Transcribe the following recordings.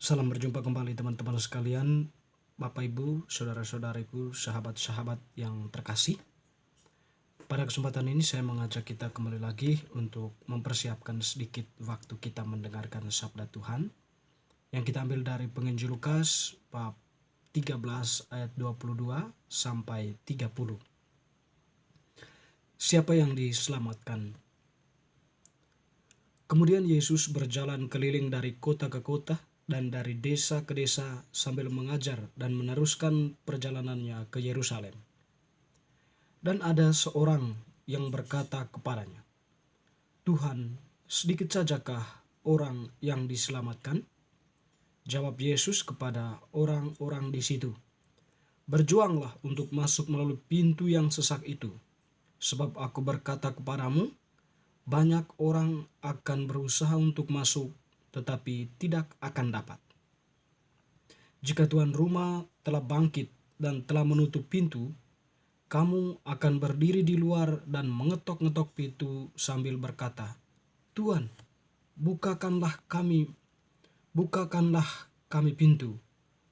Salam berjumpa kembali teman-teman sekalian, Bapak Ibu, saudara-saudariku, sahabat-sahabat yang terkasih. Pada kesempatan ini saya mengajak kita kembali lagi untuk mempersiapkan sedikit waktu kita mendengarkan sabda Tuhan yang kita ambil dari Penginjil Lukas bab 13 ayat 22 sampai 30. Siapa yang diselamatkan? Kemudian Yesus berjalan keliling dari kota ke kota dan dari desa ke desa sambil mengajar dan meneruskan perjalanannya ke Yerusalem. Dan ada seorang yang berkata kepadanya, "Tuhan, sedikit sajakah orang yang diselamatkan?" Jawab Yesus kepada orang-orang di situ, "Berjuanglah untuk masuk melalui pintu yang sesak itu, sebab aku berkata kepadamu, banyak orang akan berusaha untuk masuk, tetapi tidak akan dapat. Jika tuan rumah telah bangkit dan telah menutup pintu, kamu akan berdiri di luar dan mengetok-ngetok pintu sambil berkata, 'Tuan, bukakanlah kami pintu.'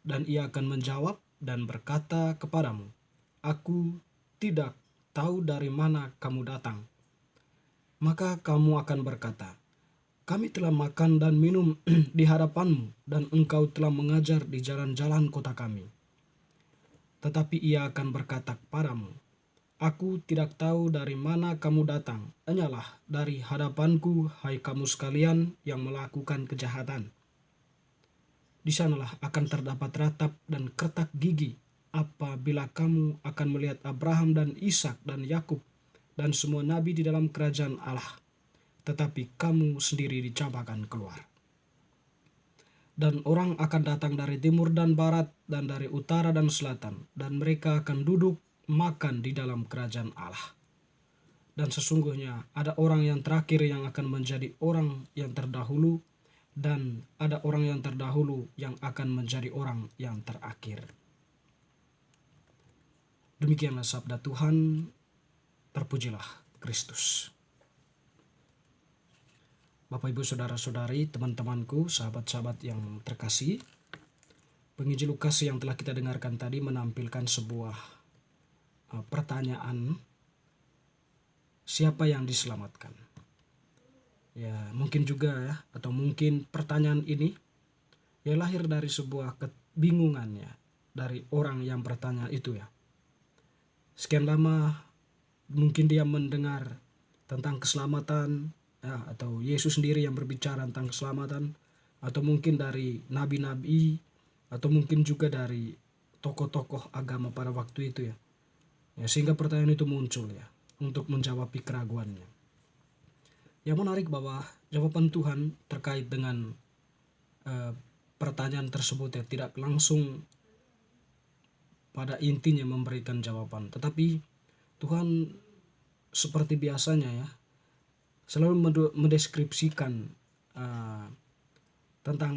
Dan ia akan menjawab dan berkata kepadamu, 'Aku tidak tahu dari mana kamu datang.' Maka kamu akan berkata, 'Kami telah makan dan minum di hadapanmu, dan engkau telah mengajar di jalan-jalan kota kami.' Tetapi ia akan berkata kepadamu, 'Aku tidak tahu dari mana kamu datang. Enyalah dari hadapanku, hai kamu sekalian yang melakukan kejahatan.' Di sanalah akan terdapat ratap dan kertak gigi apabila kamu akan melihat Abraham dan Ishak dan Yakub dan semua nabi di dalam kerajaan Allah, tetapi kamu sendiri dicampakkan keluar. Dan orang akan datang dari timur dan barat dan dari utara dan selatan, dan mereka akan duduk makan di dalam kerajaan Allah. Dan sesungguhnya ada orang yang terakhir yang akan menjadi orang yang terdahulu, dan ada orang yang terdahulu yang akan menjadi orang yang terakhir." Demikianlah sabda Tuhan. Terpujilah Kristus. Bapak, Ibu, saudara-saudari, teman-temanku, sahabat-sahabat yang terkasih, Penginjil Lukas yang telah kita dengarkan tadi menampilkan sebuah pertanyaan, siapa yang diselamatkan? Ya, mungkin juga ya, atau mungkin pertanyaan ini ya lahir dari sebuah kebingungannya dari orang yang bertanya itu ya. Sekian lama mungkin dia mendengar tentang keselamatan ya, atau Yesus sendiri yang berbicara tentang keselamatan, atau mungkin dari nabi-nabi, atau mungkin juga dari tokoh-tokoh agama pada waktu itu ya. Ya, sehingga pertanyaan itu muncul ya untuk menjawab keraguannya. Yang menarik bahwa jawaban Tuhan terkait dengan pertanyaan tersebut ya tidak langsung pada intinya memberikan jawaban, tetapi Tuhan seperti biasanya ya selalu mendeskripsikan tentang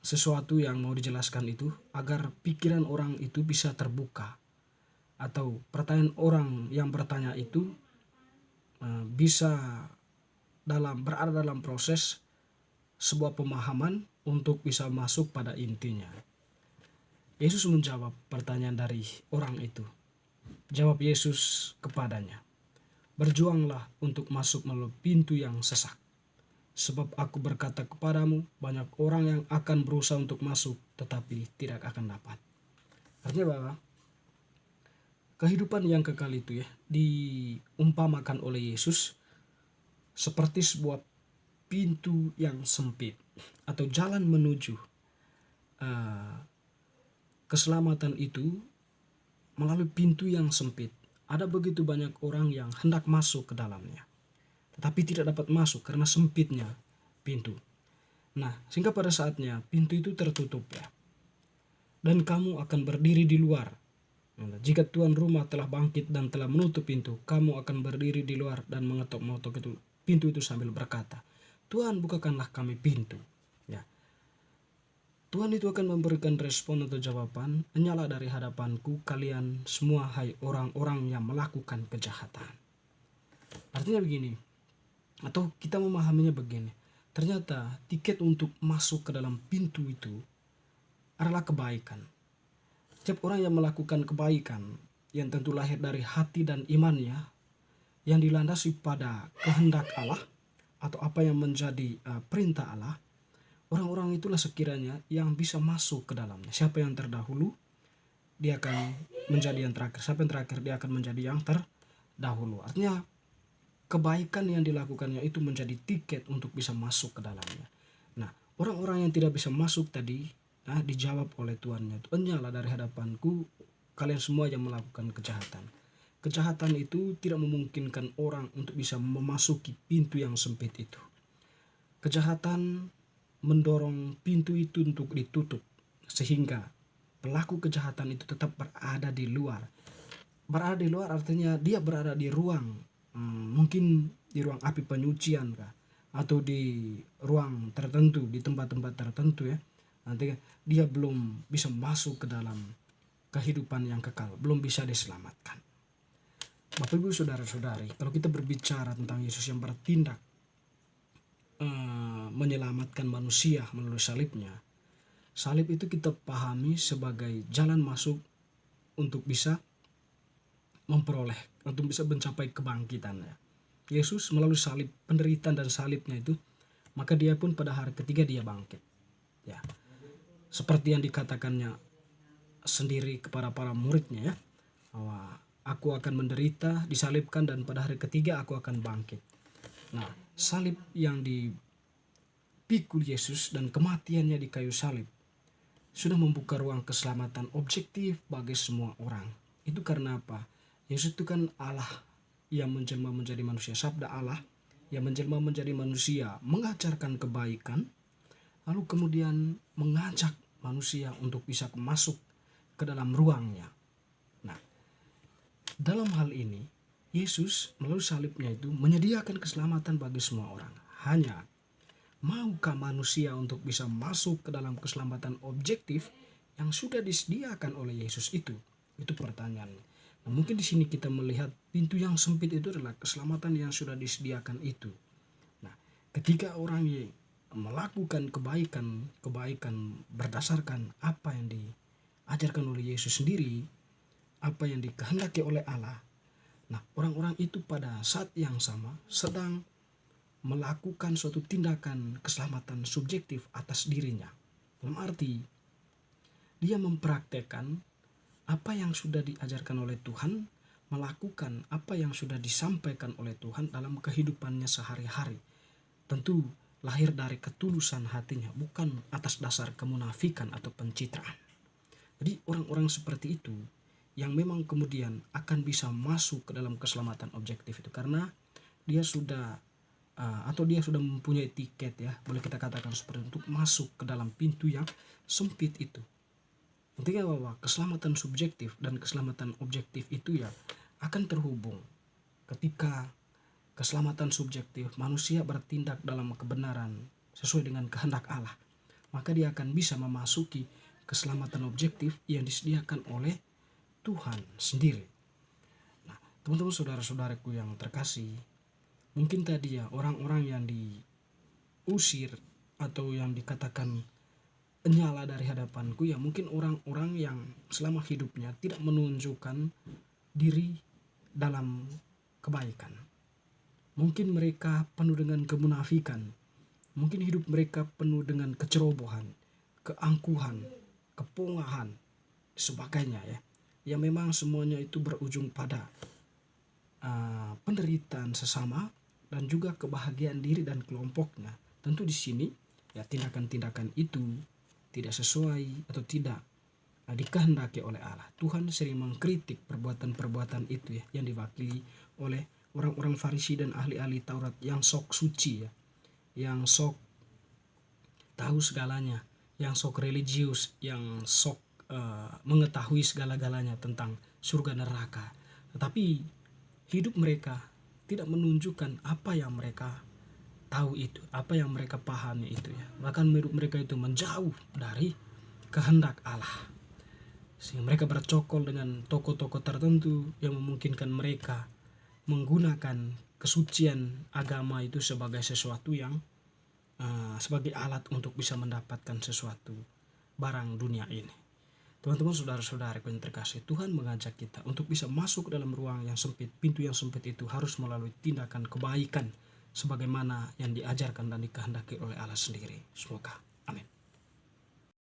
sesuatu yang mau dijelaskan itu agar pikiran orang itu bisa terbuka, atau pertanyaan orang yang bertanya itu bisa berada dalam proses sebuah pemahaman untuk bisa masuk pada intinya. Yesus menjawab pertanyaan dari orang itu. Jawab Yesus kepadanya, "Berjuanglah untuk masuk melalui pintu yang sesak. Sebab aku berkata kepadamu, banyak orang yang akan berusaha untuk masuk, tetapi tidak akan dapat." Artinya bahwa kehidupan yang kekal itu ya diumpamakan oleh Yesus seperti sebuah pintu yang sempit atau jalan menuju keselamatan itu melalui pintu yang sempit. Ada begitu banyak orang yang hendak masuk ke dalamnya, tetapi tidak dapat masuk karena sempitnya pintu. Nah, sehingga pada saatnya pintu itu tertutup ya. Dan kamu akan berdiri di luar. Jika tuan rumah telah bangkit dan telah menutup pintu, kamu akan berdiri di luar dan mengetok-ngetok pintu itu sambil berkata, "Tuhan, bukakanlah kami pintu." Ya. Tuhan itu akan memberikan respon atau jawaban, "Enyalah dari hadapanku kalian semua, hai orang-orang yang melakukan kejahatan." Artinya begini, atau kita memahaminya begini, ternyata tiket untuk masuk ke dalam pintu itu adalah kebaikan. Setiap orang yang melakukan kebaikan yang tentu lahir dari hati dan imannya yang dilandasi pada kehendak Allah atau apa yang menjadi perintah Allah, orang-orang itulah sekiranya yang bisa masuk ke dalamnya. Siapa yang terdahulu, dia akan menjadi yang terakhir. Siapa yang terakhir, dia akan menjadi yang terdahulu. Artinya kebaikan yang dilakukannya itu menjadi tiket untuk bisa masuk ke dalamnya. Nah, orang-orang yang tidak bisa masuk tadi, dijawab oleh tuannya, "Enyalah dari hadapanku, kalian semua yang melakukan kejahatan." Kejahatan itu tidak memungkinkan orang untuk bisa memasuki pintu yang sempit itu. Kejahatan mendorong pintu itu untuk ditutup, sehingga pelaku kejahatan itu tetap berada di luar. Berada di luar artinya dia berada di ruang, mungkin di ruang api penyucian kah, atau di ruang tertentu, di tempat-tempat tertentu ya. Nanti dia belum bisa masuk ke dalam kehidupan yang kekal, belum bisa diselamatkan. Bapak Ibu Saudara-saudari, kalau kita berbicara tentang Yesus yang bertindak menyelamatkan manusia melalui salibnya, salib itu kita pahami sebagai jalan masuk untuk bisa memperoleh, untuk bisa mencapai kebangkitannya. Yesus melalui salib, penderitaan dan salibnya itu, maka dia pun pada hari ketiga dia bangkit. Ya, seperti yang dikatakannya sendiri kepada para muridnya ya, bahwa aku akan menderita, disalibkan, dan pada hari ketiga aku akan bangkit. Nah, salib yang dipikul Yesus dan kematiannya di kayu salib sudah membuka ruang keselamatan objektif bagi semua orang. Itu karena apa? Yesus itu kan Allah yang menjelma menjadi manusia, sabda Allah yang menjelma menjadi manusia, mengajarkan kebaikan, lalu kemudian mengajak manusia untuk bisa masuk ke dalam ruangnya. Nah, dalam hal ini Yesus melalui salibnya itu menyediakan keselamatan bagi semua orang. Hanya maukah manusia untuk bisa masuk ke dalam keselamatan objektif yang sudah disediakan oleh Yesus itu? Itu pertanyaannya. Nah, mungkin di sini kita melihat pintu yang sempit itu adalah keselamatan yang sudah disediakan itu. Nah, ketika orang yang melakukan kebaikan berdasarkan apa yang diajarkan oleh Yesus sendiri, apa yang dikehendaki oleh Allah, nah orang-orang itu pada saat yang sama sedang melakukan suatu tindakan keselamatan subjektif atas dirinya. Dalam arti dia mempraktekkan apa yang sudah diajarkan oleh Tuhan, melakukan apa yang sudah disampaikan oleh Tuhan dalam kehidupannya sehari-hari. Tentu lahir dari ketulusan hatinya, bukan atas dasar kemunafikan atau pencitraan. Jadi orang-orang seperti itu yang memang kemudian akan bisa masuk ke dalam keselamatan objektif itu karena dia sudah dia sudah mempunyai tiket ya, boleh kita katakan seperti untuk masuk ke dalam pintu yang sempit itu. Intinya bahwa keselamatan subjektif dan keselamatan objektif itu ya akan terhubung ketika keselamatan subjektif manusia bertindak dalam kebenaran sesuai dengan kehendak Allah, maka dia akan bisa memasuki keselamatan objektif yang disediakan oleh Tuhan sendiri. Nah, teman-teman saudara-saudaraku yang terkasih, mungkin tadi ya orang-orang yang diusir atau yang dikatakan nyala dari hadapanku ya mungkin orang-orang yang selama hidupnya tidak menunjukkan diri dalam kebaikan. Mungkin mereka penuh dengan kemunafikan. Mungkin hidup mereka penuh dengan kecerobohan, keangkuhan, kepongahan, sebagainya ya. Yang memang semuanya itu berujung pada penderitaan sesama dan juga kebahagiaan diri dan kelompoknya. Tentu di sini ya tindakan-tindakan itu tidak sesuai atau tidak dikehendaki oleh Allah. Tuhan sering mengkritik perbuatan-perbuatan itu ya yang diwakili oleh orang-orang Farisi dan ahli-ahli Taurat yang sok suci ya, yang sok tahu segalanya, yang sok religius, yang sok mengetahui segala-galanya tentang surga neraka. Tetapi hidup mereka tidak menunjukkan apa yang mereka tahu itu, apa yang mereka pahami itu ya. Bahkan hidup mereka itu menjauh dari kehendak Allah. Sehingga mereka bercokol dengan tokoh-tokoh tertentu yang memungkinkan mereka menggunakan kesucian agama itu sebagai sesuatu yang sebagai alat untuk bisa mendapatkan sesuatu. barang dunia ini. Teman-teman, saudara-saudaraku yang terkasih, Tuhan mengajak kita untuk bisa masuk dalam ruang yang sempit. Pintu yang sempit itu harus melalui tindakan kebaikan sebagaimana yang diajarkan dan dikehendaki oleh Allah sendiri. Semoga. Amin.